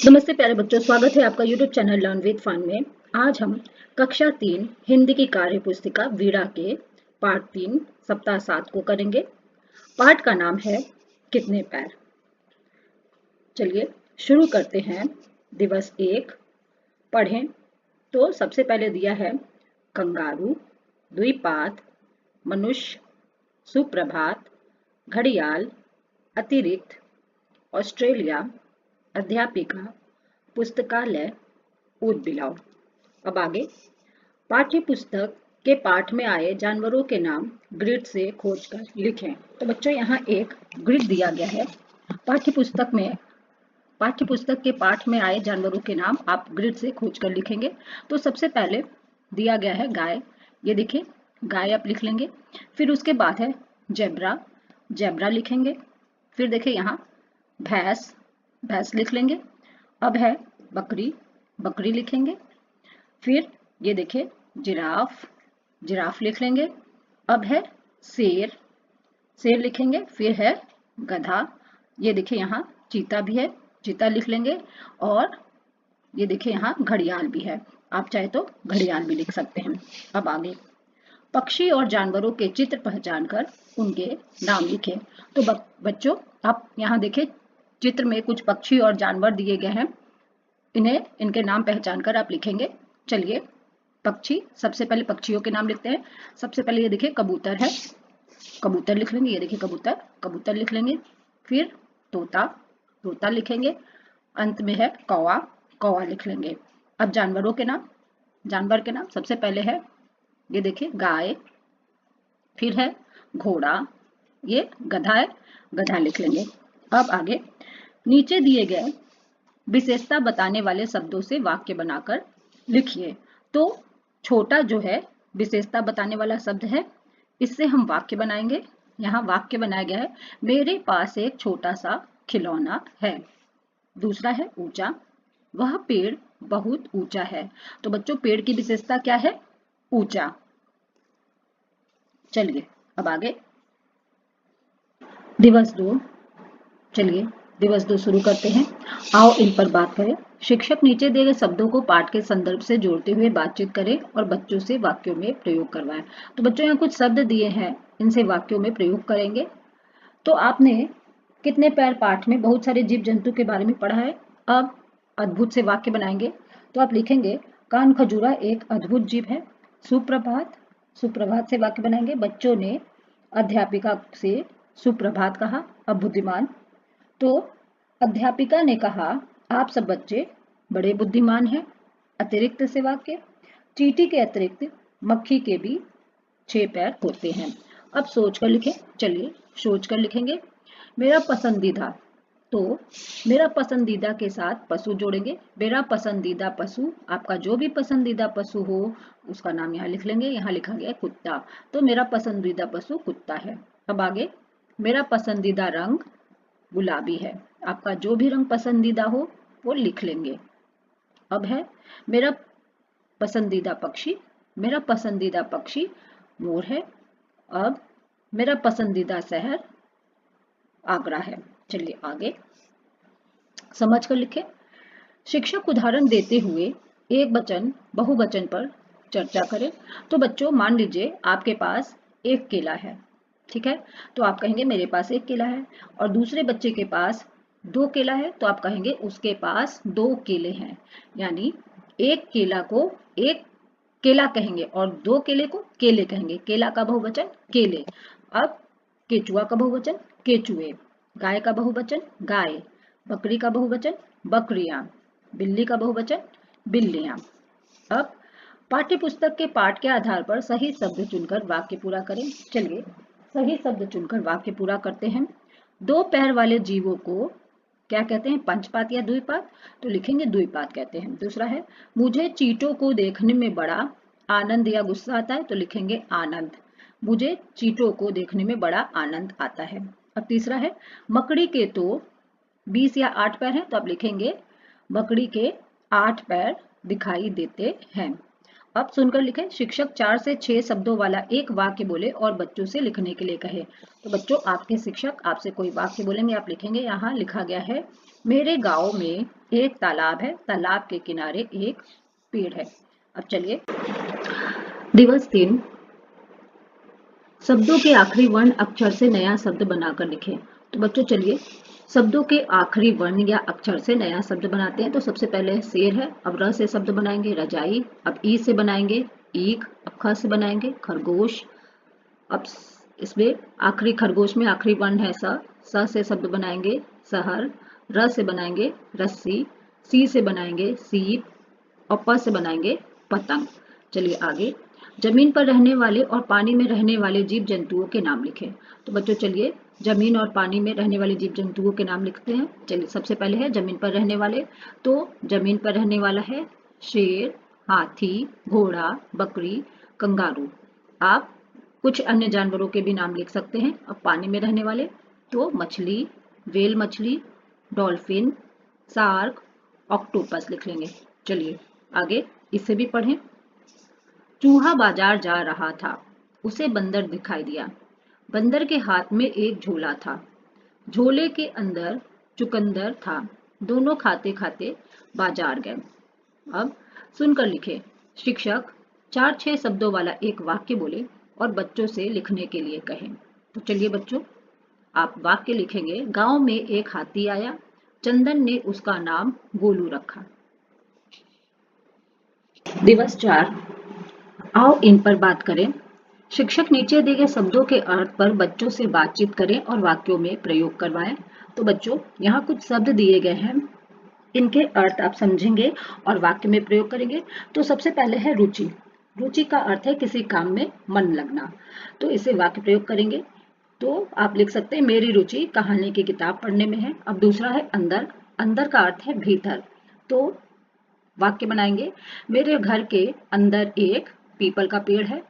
नमस्ते प्यारे बच्चों, स्वागत है आपका YouTube channel learn with fun में। आज हम कक्षा 3 हिंदी की कार्य पुस्तिका वीणा के पाठ 3 सप्ताह 7 को करेंगे। पाठ का नाम है कितने पैर। चलिए शुरू करते हैं। दिवस 1 पढ़ें तो सबसे पहले दिया है कंगारू, द्विपाद, मनुष्य, सुप्रभात, घड़ियाल, अतिरिक्त, ऑस्ट्रेलिया, अध्यापिका, पुस्तकालय, ऊद बिलाव। अब आगे पाठ्य पुस्तक के पाठ में आए जानवरों के नाम ग्रिड से खोजकर लिखें। तो बच्चों यहाँ एक ग्रिड दिया गया है। पाठ्य पुस्तक के पाठ में आए जानवरों के नाम आप ग्रिड से खोजकर लिखेंगे। तो सबसे पहले दिया गया है गाय। ये देखिए गाय आप लिख लेंगे। फिर उसके बाद है जेब्रा, जेब्रा लिखेंगे। फिर देखिए यहाँ भैंस, भैंस लिख लेंगे। अब है बकरी, बकरी लिखेंगे। फिर ये देखिए जिराफ, जिराफ लिख लेंगे। अब है शेर, शेर लिखेंगे। फिर है गधा, ये देखिए यहाँ चीता भी है, चीता लिख लेंगे। और ये देखिए यहाँ घड़ियाल भी है, आप चाहे तो घड़ियाल भी लिख सकते हैं। अब आगे पक्षी और जानवरों के चित्र पहचान कर उनके नाम लिखें। तो बच्चों आप यहाँ देखिए चित्र में कुछ पक्षी और जानवर दिए गए हैं, इन्हें इनके नाम पहचान कर आप लिखेंगे। चलिए पक्षी, सबसे पहले पक्षियों के नाम लिखते हैं। सबसे पहले ये देखिए कबूतर है, कबूतर लिख लेंगे। ये देखिए कबूतर, कबूतर लिख लेंगे। फिर तोता, तोता लिखेंगे। अंत में है कौवा, कौवा लिख लेंगे। अब जानवरों के नाम, जानवर के नाम सबसे पहले है ये देखिए गाय। फिर है घोड़ा, ये गधा है, गधा लिख लेंगे। अब आगे नीचे दिए गए विशेषता बताने वाले शब्दों से वाक्य बनाकर लिखिए। तो छोटा जो है विशेषता बताने वाला शब्द है, इससे हम वाक्य बनाएंगे। यहाँ वाक्य बनाया गया है मेरे पास एक छोटा सा खिलौना है। दूसरा है ऊंचा, वह पेड़ बहुत ऊंचा है। तो बच्चों पेड़ की विशेषता क्या है? ऊंचा। चलिए अब आगे दिवस 2, चलिए दिवस 2 शुरू करते हैं। आओ इन पर बात करें। शिक्षक नीचे दिए गए शब्दों को पाठ के संदर्भ से जोड़ते हुए बातचीत करें और बच्चों से वाक्यों में प्रयोग करवाएं। तो बच्चों यहाँ कुछ शब्द दिए हैं, इनसे वाक्यों में प्रयोग करेंगे। तो आपने कितने पैर पाठ में बहुत सारे जीव जंतु के बारे में पढ़ा है। अब अद्भुत से वाक्य बनाएंगे। तो आप लिखेंगे कान खजूरा एक अद्भुत जीव है। सुप्रभात, सुप्रभात से वाक्य बनाएंगे। बच्चों ने अध्यापिका से सुप्रभात कहा। अब बुद्धिमान, तो अध्यापिका ने कहा आप सब बच्चे बड़े बुद्धिमान हैं। अतिरिक्त से वाक्य, चींटी के अतिरिक्त मक्खी के भी 6 पैर होते हैं। अब सोच कर लिखें। चलिए सोच कर लिखेंगे। मेरा पसंदीदा, तो मेरा पसंदीदा के साथ पशु जोड़ेंगे। मेरा पसंदीदा पशु, आपका जो भी पसंदीदा पशु हो उसका नाम यहाँ लिख लेंगे। यहाँ लिखा गया है कुत्ता, तो मेरा पसंदीदा पशु कुत्ता है। अब आगे मेरा पसंदीदा रंग गुलाबी है। आपका जो भी रंग पसंदीदा हो वो लिख लेंगे। अब है मेरा पसंदीदा पक्षी, मेरा पसंदीदा पक्षी मोर है। अब मेरा पसंदीदा शहर आगरा है। चलिए आगे समझ कर लिखें। शिक्षक उदाहरण देते हुए एक वचन बहुवचन पर चर्चा करें। तो बच्चों मान लीजिए आपके पास एक केला है, ठीक है, तो आप कहेंगे मेरे पास एक केला है। और दूसरे बच्चे के पास 2 केला है, तो आप कहेंगे उसके पास 2 केले हैं। यानी एक केला को एक केला कहेंगे और 2 केले को केले कहेंगे। केला का बहुवचन केले। अब केचुआ का बहुवचन केचुए, गाय का बहुवचन गाय, बकरी का बहुवचन बकरियां, बिल्ली का बहुवचन बिल्लियां। अब पाठ्य पुस्तक के पाठ के आधार पर सही शब्द चुनकर वाक्य पूरा करें। चलिए सही शब्द चुनकर वाक्य पूरा करते हैं। 2 पैर वाले जीवों को क्या कहते हैं? पंचपात या द्विपाद। तो लिखेंगे द्विपाद कहते हैं। दूसरा है मुझे चींटों को देखने में बड़ा आनंद या गुस्सा आता है। तो लिखेंगे आनंद, मुझे चींटों को देखने में बड़ा आनंद आता है। अब तीसरा है मकड़ी के तो 20 या 8 पैर हैं। तो आप लिखेंगे मकड़ी के 8 पैर दिखाई देते हैं। अब सुनकर लिखें। शिक्षक 4 से 6 शब्दों वाला एक वाक्य बोले और बच्चों से लिखने के लिए कहे। तो बच्चों आपके शिक्षक आपसे कोई वाक्य बोलेंगे, आप लिखेंगे। यहाँ लिखा गया है मेरे गांव में एक तालाब है, तालाब के किनारे एक पेड़ है। अब चलिए दिवस 3, शब्दों के आखिरी वर्ण अक्षर से नया शब्द बनाकर लिखें। तो बच्चों चलिए शब्दों के आखिरी वर्ण या अक्षर से नया शब्द बनाते हैं। तो सबसे पहले शेर है, अब र से शब्द बनाएंगे रजाई, अब ई से बनाएंगे ईख, अब ख से बनाएंगे खरगोश, अब इसमें आखिरी खरगोश में आखिरी वर्ण है स से शब्द बनाएंगे शहर, र से बनाएंगे रस्सी, सी से बनाएंगे सीप और प से बनाएंगे पतंग। चलिए आगे, जमीन पर रहने वाले और पानी में रहने वाले जीव जंतुओं के नाम लिखें। तो बच्चों चलिए जमीन और पानी में रहने वाले जीव जंतुओं के नाम लिखते हैं। चलिए सबसे पहले है जमीन पर रहने वाले, तो जमीन पर रहने वाला है शेर, हाथी, घोड़ा, बकरी, कंगारू। आप कुछ अन्य जानवरों के भी नाम लिख सकते हैं। अब पानी में रहने वाले तो मछली, व्हेल मछली, डॉल्फिन, शार्क, ऑक्टोपस लिख लेंगे। चलिए आगे इसे भी पढ़ें। चूहा बाजार जा रहा था, उसे बंदर दिखाई दिया, बंदर के हाथ में एक झोला था, झोले के अंदर चुकंदर था, दोनों खाते खाते बाजार गए। अब सुनकर लिखे। शिक्षक 4-6 शब्दों वाला एक वाक्य बोले और बच्चों से लिखने के लिए कहें। तो चलिए बच्चों आप वाक्य लिखेंगे। गांव में एक हाथी आया, चंदन ने उसका नाम गोलू रखा। दिवस 4, आओ इन पर बात करें। शिक्षक नीचे दिए गए शब्दों के अर्थ पर बच्चों से बातचीत करें और वाक्यों में प्रयोग करवाएं। तो बच्चों यहाँ कुछ शब्द दिए गए हैं, इनके अर्थ आप समझेंगे और वाक्य में प्रयोग करेंगे। तो सबसे पहले है रुचि। रुचि का अर्थ है किसी काम में मन लगना, तो इसे वाक्य प्रयोग करेंगे। तो आप लिख सकते हैं मेरी रुचि कहानी की किताब पढ़ने में है। अब दूसरा है अंदर, अंदर का अर्थ है भीतर, तो वाक्य बनाएंगे मेरे घर के अंदर एक पीपल का पेड़ है।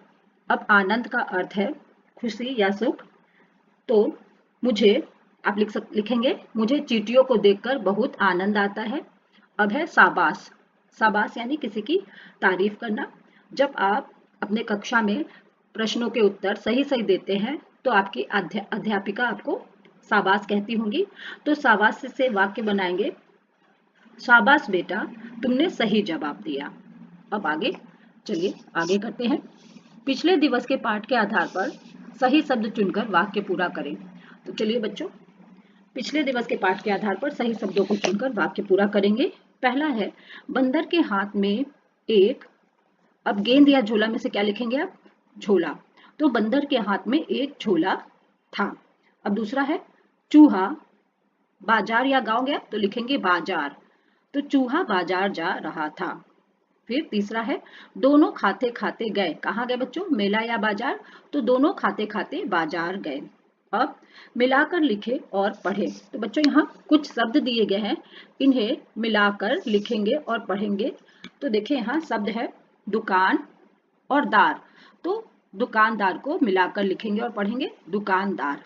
अब आनंद का अर्थ है खुशी या सुख, तो मुझे आप लिखेंगे मुझे चींटियों को देखकर बहुत आनंद आता है। अब है शाबाश, शाबाश यानी किसी की तारीफ करना। जब आप अपने कक्षा में प्रश्नों के उत्तर सही सही देते हैं तो आपकी अध्यापिका आपको शाबाश कहती होंगी। तो शाबाश से वाक्य बनाएंगे शाबाश बेटा तुमने सही जवाब दिया। अब आगे चलिए आगे करते हैं। पिछले दिवस के पाठ के आधार पर सही शब्द चुनकर वाक्य पूरा करें। तो चलिए बच्चों पिछले दिवस के पाठ के आधार पर सही शब्दों को चुनकर वाक्य पूरा करेंगे। पहला है बंदर के हाथ में एक, अब गेंद या झोला में से क्या लिखेंगे आप, झोला, तो बंदर के हाथ में एक झोला था। अब दूसरा है चूहा बाजार या गांव गया, तो लिखेंगे बाजार, तो चूहा बाजार जा रहा था। फिर तीसरा है दोनों खाते खाते गए, कहाँ गए बच्चों, मेला या बाजार, तो दोनों खाते खाते बाजार गए। अब मिलाकर लिखे और पढ़े। तो बच्चों यहाँ कुछ शब्द दिए गए हैं, इन्हें मिलाकर लिखेंगे और पढ़ेंगे। तो देखिए यहाँ शब्द है दुकान और दार, तो दुकानदार को मिलाकर लिखेंगे और पढ़ेंगे दुकानदार।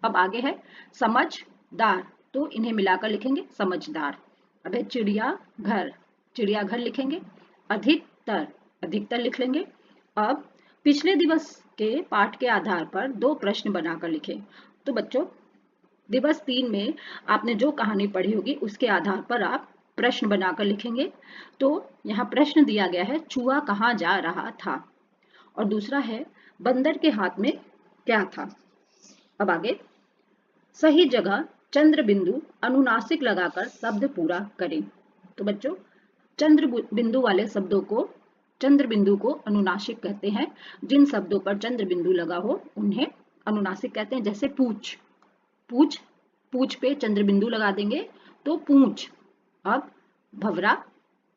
अब आगे है समझदार, तो इन्हें मिलाकर लिखेंगे समझदार। अब है चिड़ियाघर, चिड़ियाघर लिखेंगे। अधिकतर, अधिकतर लिख लेंगे। अब पिछले दिवस के पाठ के आधार पर 2 प्रश्न बनाकर लिखें। तो बच्चों दिवस 3 में आपने जो कहानी पढ़ी होगी उसके आधार पर आप प्रश्न बनाकर लिखेंगे। तो यहाँ प्रश्न दिया गया है चूहा कहाँ जा रहा था, और दूसरा है बंदर के हाथ में क्या था। अब आगे सही जगह चंद्र बिंदु अनुनासिक लगाकर शब्द पूरा करें। तो बच्चों चंद्र बिंदु वाले शब्दों को, चंद्र बिंदु को अनुनासिक कहते हैं। जिन शब्दों पर चंद्र बिंदु लगा हो उन्हें अनुनासिक कहते हैं। जैसे पूछ, पूछ, पूछ पे चंद्र बिंदु लगा देंगे तो पूछ। अब भवरा,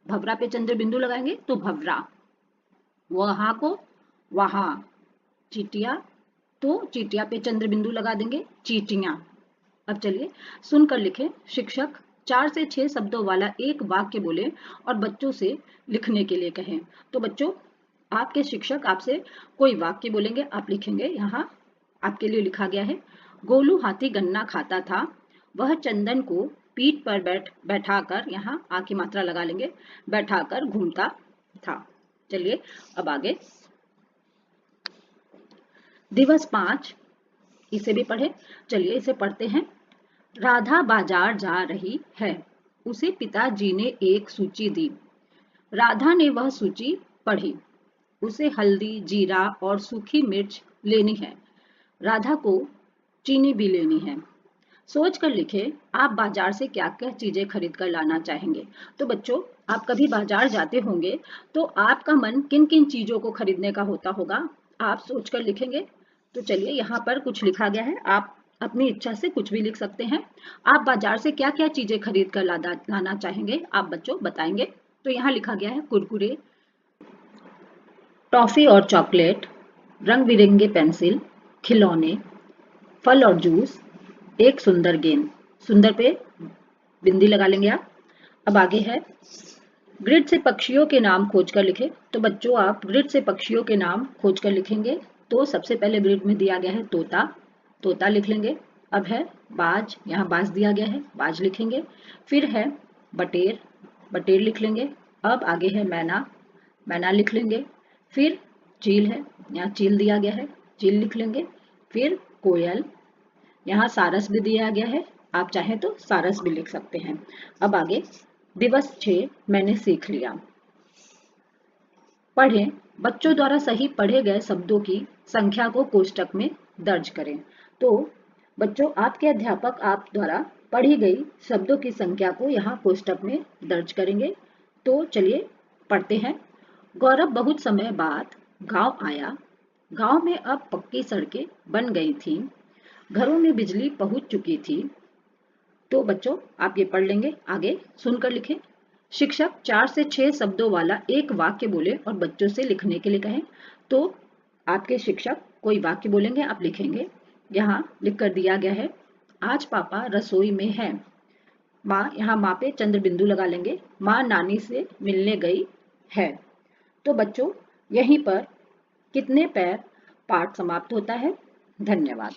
भवरा पे चंद्र बिंदु लगाएंगे तो भवरा। वहां को वहां। चीटिया, तो चीटिया पे चंद्र बिंदु लगा देंगे चीटियां। अब चलिए सुनकर लिखें। शिक्षक 4 से 6 शब्दों वाला एक वाक्य बोले और बच्चों से लिखने के लिए कहें। तो बच्चों आपके शिक्षक आपसे कोई वाक्य बोलेंगे, आप लिखेंगे। यहाँ आपके लिए लिखा गया है गोलू हाथी गन्ना खाता था, वह चंदन को पीठ पर बैठाकर, यहाँ आ की मात्रा लगा लेंगे, बैठाकर घूमता था। चलिए अब आगे दिवस 5, इसे भी पढ़े। चलिए इसे पढ़ते हैं। राधा बाजार जा रही है, उसे पिताजी ने एक सूची दी। राधा ने वह सूची पढ़ी। उसे हल्दी, जीरा और सूखी मिर्च लेनी है। राधा को चीनी भी लेनी है। सोच कर लिखे आप बाजार से क्या क्या चीजें खरीद कर लाना चाहेंगे। तो बच्चों, आप कभी बाजार जाते होंगे तो आपका मन किन किन चीजों को खरीदने का होता होगा, आप सोच कर लिखेंगे। तो चलिए, यहाँ पर कुछ लिखा गया है, आप अपनी इच्छा से कुछ भी लिख सकते हैं। आप बाजार से क्या क्या चीजें खरीद कर लाना चाहेंगे, आप बच्चों बताएंगे। तो यहाँ लिखा गया है कुरकुरे, टॉफी और चॉकलेट, रंग बिरंगे पेंसिल, खिलौने, फल और जूस, एक सुंदर गेंद। सुंदर पे बिंदी लगा लेंगे आप। अब आगे है, ग्रिड से पक्षियों के नाम खोजकर लिखे। तो बच्चों, आप ग्रिड से पक्षियों के नाम खोजकर लिखेंगे। तो सबसे पहले ग्रिड में दिया गया है तोता, तोता लिख लेंगे। अब है बाज, यहाँ बाज दिया गया है, बाज लिखेंगे। फिर है बटेर, बटेर लिख लेंगे। अब आगे है मैना, मैना लिख लेंगे। फिर चील है, यहाँ चील दिया गया है, चील लिख लेंगे। फिर कोयल, यहाँ सारस भी दिया गया है, आप चाहें तो सारस भी लिख सकते हैं। अब आगे दिवस 6 मैंने सीख लिया। पढ़ें, बच्चों द्वारा सही पढ़े गए शब्दों की संख्या को कोष्टक में दर्ज करें। तो बच्चों, आपके अध्यापक आप द्वारा पढ़ी गई शब्दों की संख्या को यहाँ कोष्टक में दर्ज करेंगे। तो चलिए पढ़ते हैं। गौरव बहुत समय बाद गांव आया। गांव में अब पक्की सड़कें बन गई थीं। घरों में बिजली पहुंच चुकी थी। तो बच्चों, आप ये पढ़ लेंगे, आगे सुनकर लिखें। शिक्षक 4 से 6 शब्दों वाला एक वाक्य बोले और बच्चों से लिखने के लिए कहें। तो आपके शिक्षक कोई वाक्य बोलेंगे, आप लिखेंगे। यहाँ लिख कर दिया गया है, आज पापा रसोई में है। माँ, यहाँ माँ पे चंद्र बिंदु लगा लेंगे। माँ नानी से मिलने गई है। तो बच्चों, यहीं पर कितने पैर पाठ समाप्त होता है। धन्यवाद।